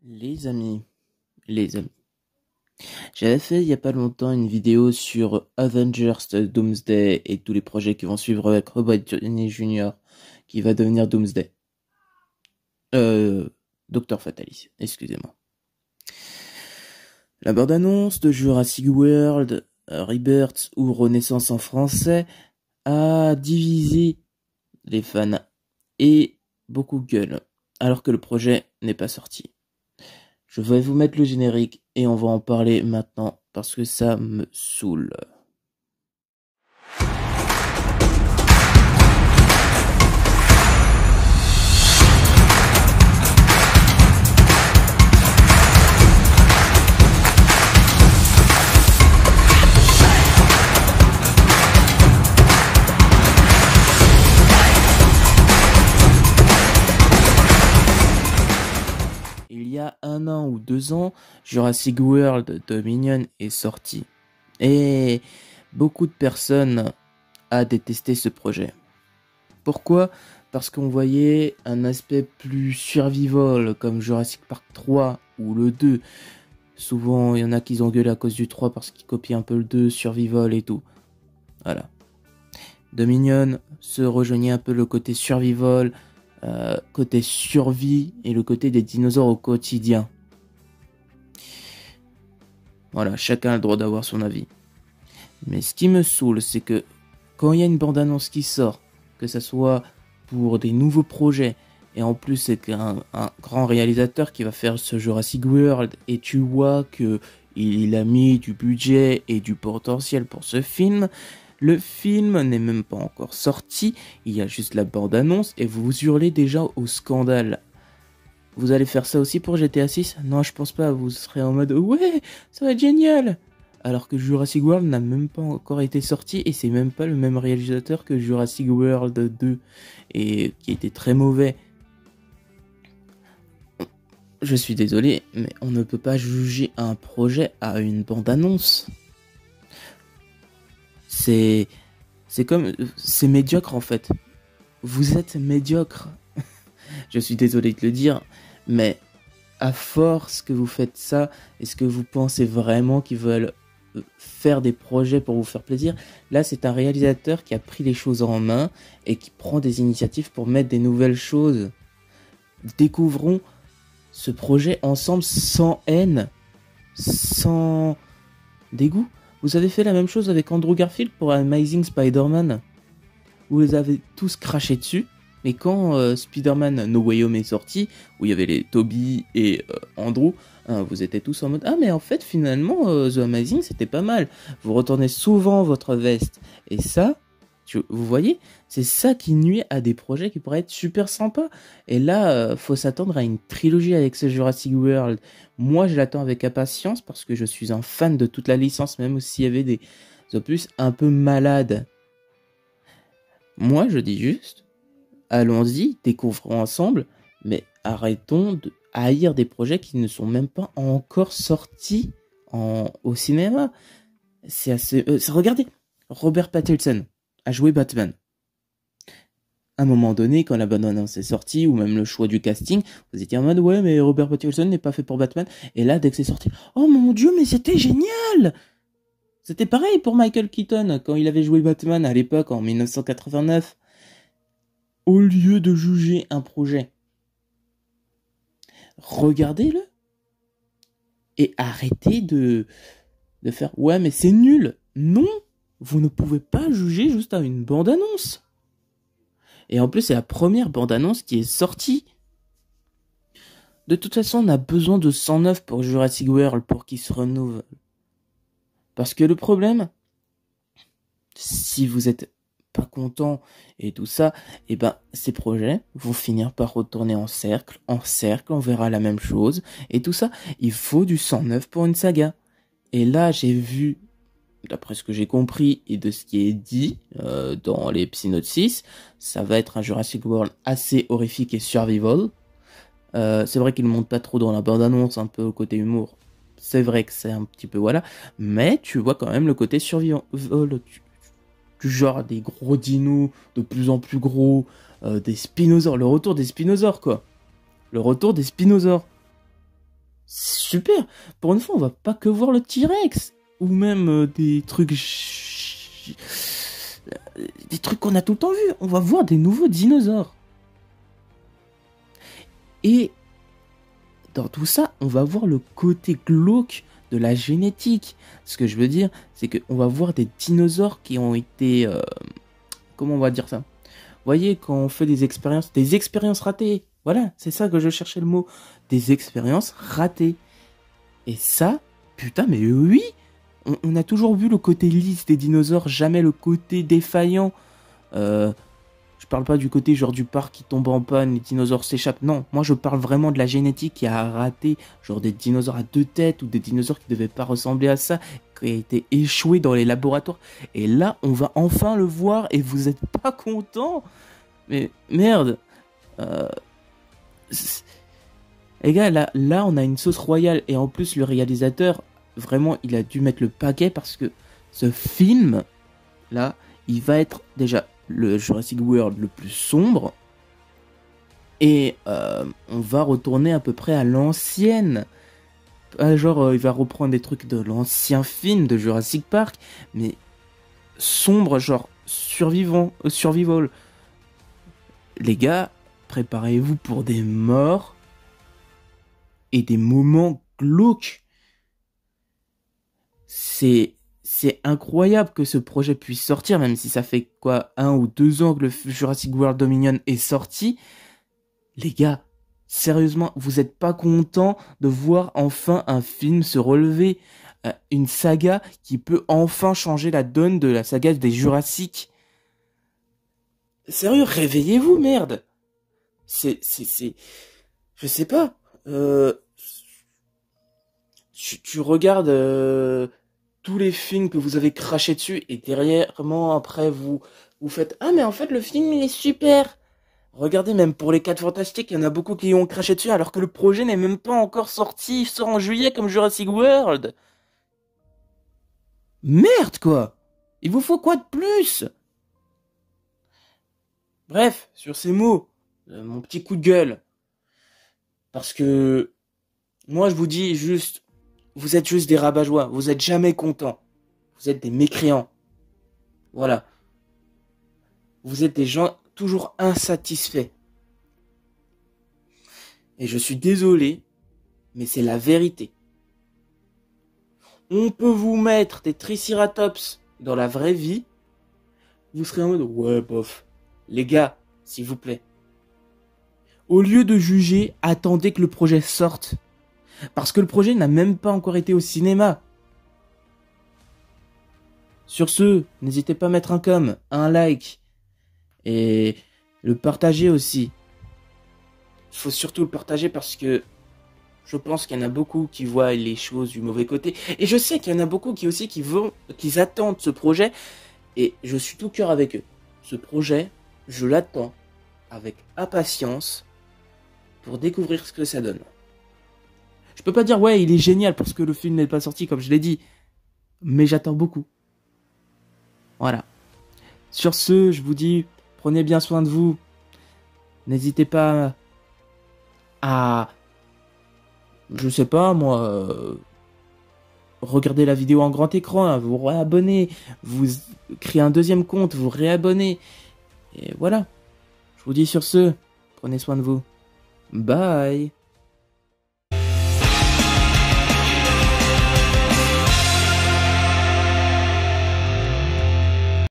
Les amis, les amis, j'avais fait il y a pas longtemps une vidéo sur Avengers Doomsday et tous les projets qui vont suivre avec Robert Downey Jr. qui va devenir Doomsday. Docteur Fatalis, excusez-moi. La bande-annonce de Jurassic World, Rebirth ou Renaissance en français a divisé les fans et beaucoup gueulent, alors que le projet n'est pas sorti. Je vais vous mettre le générique et on va en parler maintenant parce que ça me saoule. Il y a 1 an ou 2 ans, Jurassic World Dominion est sorti. Et beaucoup de personnes a détesté ce projet. Pourquoi ? Parce qu'on voyait un aspect plus survival comme Jurassic Park 3 ou le 2. Souvent, il y en a qui ont gueulé à cause du 3 parce qu'ils copient un peu le 2, survival et tout. Voilà. Dominion se rejoignait un peu le côté survival, côté survie et le côté des dinosaures au quotidien. Voilà, chacun a le droit d'avoir son avis. Mais ce qui me saoule, c'est que quand il y a une bande-annonce qui sort, que ce soit pour des nouveaux projets, et en plus c'est un grand réalisateur qui va faire ce Jurassic World, et tu vois que il a mis du budget et du potentiel pour ce film. Le film n'est même pas encore sorti, il y a juste la bande-annonce, et vous hurlez déjà au scandale. Vous allez faire ça aussi pour GTA 6 ? Non, je pense pas, vous serez en mode « Ouais, ça va être génial !» Alors que Jurassic World n'a même pas encore été sorti, et c'est même pas le même réalisateur que Jurassic World 2, et qui était très mauvais. Je suis désolé, mais on ne peut pas juger un projet à une bande-annonce. C'est médiocre en fait. Vous êtes médiocre. Je suis désolé de le dire, mais à force que vous faites ça, est-ce que vous pensez vraiment qu'ils veulent faire des projets pour vous faire plaisir ? Là, c'est un réalisateur qui a pris les choses en main et qui prend des initiatives pour mettre des nouvelles choses. Découvrons ce projet ensemble sans haine, sans dégoût. Vous avez fait la même chose avec Andrew Garfield pour Amazing Spider-Man. Vous les avez tous crachés dessus. Mais quand Spider-Man No Way Home est sorti, où il y avait les Tobey et Andrew, vous étiez tous en mode « Ah mais en fait finalement The Amazing c'était pas mal ». Vous retournez souvent votre veste. Et ça, vous voyez, c'est ça qui nuit à des projets qui pourraient être super sympas. Et là, faut s'attendre à une trilogie avec ce Jurassic World. Moi je l'attends avec impatience parce que je suis un fan de toute la licence, même s'il y avait des opus un peu malades. Moi je dis juste... Allons-y, découvrons ensemble, mais arrêtons de haïr des projets qui ne sont même pas encore sortis au cinéma. C'est assez... regardez, Robert Pattinson a joué Batman. À un moment donné, quand la bande-annonce est sortie, ou même le choix du casting, vous étiez en mode « Ouais, mais Robert Pattinson n'est pas fait pour Batman. » Et là, dès que c'est sorti, « Oh mon Dieu, mais c'était génial !» C'était pareil pour Michael Keaton, quand il avait joué Batman à l'époque, en 1989. Au lieu de juger un projet, regardez-le et arrêtez de faire « Ouais, mais c'est nul !» Non, vous ne pouvez pas juger juste à une bande-annonce. Et en plus, c'est la première bande-annonce qui est sortie. De toute façon, on a besoin de 109 pour Jurassic World pour qu'il se renouvelle. Parce que le problème, si vous êtes pas content et tout ça, et ben ces projets vont finir par retourner en cercle, on verra la même chose et tout ça. Il faut du 109 pour une saga. Et là, j'ai vu, d'après ce que j'ai compris et de ce qui est dit dans les synopsis, ça va être un Jurassic World assez horrifique et survival. C'est vrai qu'il ne monte pas trop dans la bande-annonce, un peu au côté humour. C'est vrai que c'est un petit peu voilà, mais tu vois quand même le côté survival. Du genre des gros dinos de plus en plus gros, des spinosaures, le retour des spinosaures quoi. Le retour des spinosaures. C'est super. Pour une fois, on va pas que voir le T-Rex. Ou même des trucs... Des trucs qu'on a tout le temps vus. On va voir des nouveaux dinosaures. Et dans tout ça, on va voir le côté glauque de la génétique. Ce que je veux dire, c'est qu'on va voir des dinosaures qui ont été... comment on va dire ça? Vous voyez, quand on fait des expériences ratées. Voilà, c'est ça que je cherchais le mot. Des expériences ratées. Et ça, putain, mais oui, on a toujours vu le côté lisse des dinosaures, jamais le côté défaillant. Je parle pas du côté genre du parc qui tombe en panne, les dinosaures s'échappent. Non, moi je parle vraiment de la génétique qui a raté, genre des dinosaures à deux têtes ou des dinosaures qui devaient pas ressembler à ça, qui a été échoué dans les laboratoires. Et là, on va enfin le voir et vous êtes pas content? Mais merde. Euh, Les gars, là, on a une sauce royale. Et en plus, le réalisateur, vraiment, il a dû mettre le paquet parce que ce film, là, il va être déjà le Jurassic World le plus sombre. Et on va retourner à peu près à l'ancienne. Genre, il va reprendre des trucs de l'ancien film de Jurassic Park. Mais sombre, genre survival. Les gars, préparez-vous pour des morts et des moments glauques. C'est incroyable que ce projet puisse sortir, même si ça fait quoi, 1 ou 2 ans que le Jurassic World Dominion est sorti. Les gars, sérieusement, vous êtes pas contents de voir enfin un film se relever, une saga qui peut enfin changer la donne de la saga des Jurassic. Sérieux, réveillez-vous, merde. Je sais pas. Tu regardes tous les films que vous avez craché dessus et derrière, après, vous faites « Ah, mais en fait, le film, il est super !» Regardez, même pour les 4 Fantastiques, il y en a beaucoup qui ont craché dessus alors que le projet n'est même pas encore sorti. Il sort en juillet comme Jurassic World. Merde, quoi. Il vous faut quoi de plus? Bref, sur ces mots, mon petit coup de gueule. Parce que moi, je vous dis juste, vous êtes juste des rabat-joie. Vous êtes jamais contents. Vous êtes des mécréants. Voilà. Vous êtes des gens toujours insatisfaits. Et je suis désolé, mais c'est la vérité. On peut vous mettre des Triceratops dans la vraie vie. Vous serez en mode, ouais, bof. Les gars, s'il vous plaît. Au lieu de juger, attendez que le projet sorte. Parce que le projet n'a même pas encore été au cinéma. Sur ce, n'hésitez pas à mettre un com, un like. Et le partager aussi. Il faut surtout le partager parce que je pense qu'il y en a beaucoup qui voient les choses du mauvais côté. Et je sais qu'il y en a beaucoup qui attendent ce projet. Et je suis tout cœur avec eux. Ce projet, je l'attends avec impatience pour découvrir ce que ça donne. Je peux pas dire ouais, il est génial parce que le film n'est pas sorti comme je l'ai dit. Mais j'attends beaucoup. Voilà. Sur ce, je vous dis, prenez bien soin de vous. N'hésitez pas à... Je sais pas, moi... regardez la vidéo en grand écran, vous réabonnez, vous créez un deuxième compte, vous réabonnez. Et voilà. Je vous dis sur ce, prenez soin de vous. Bye.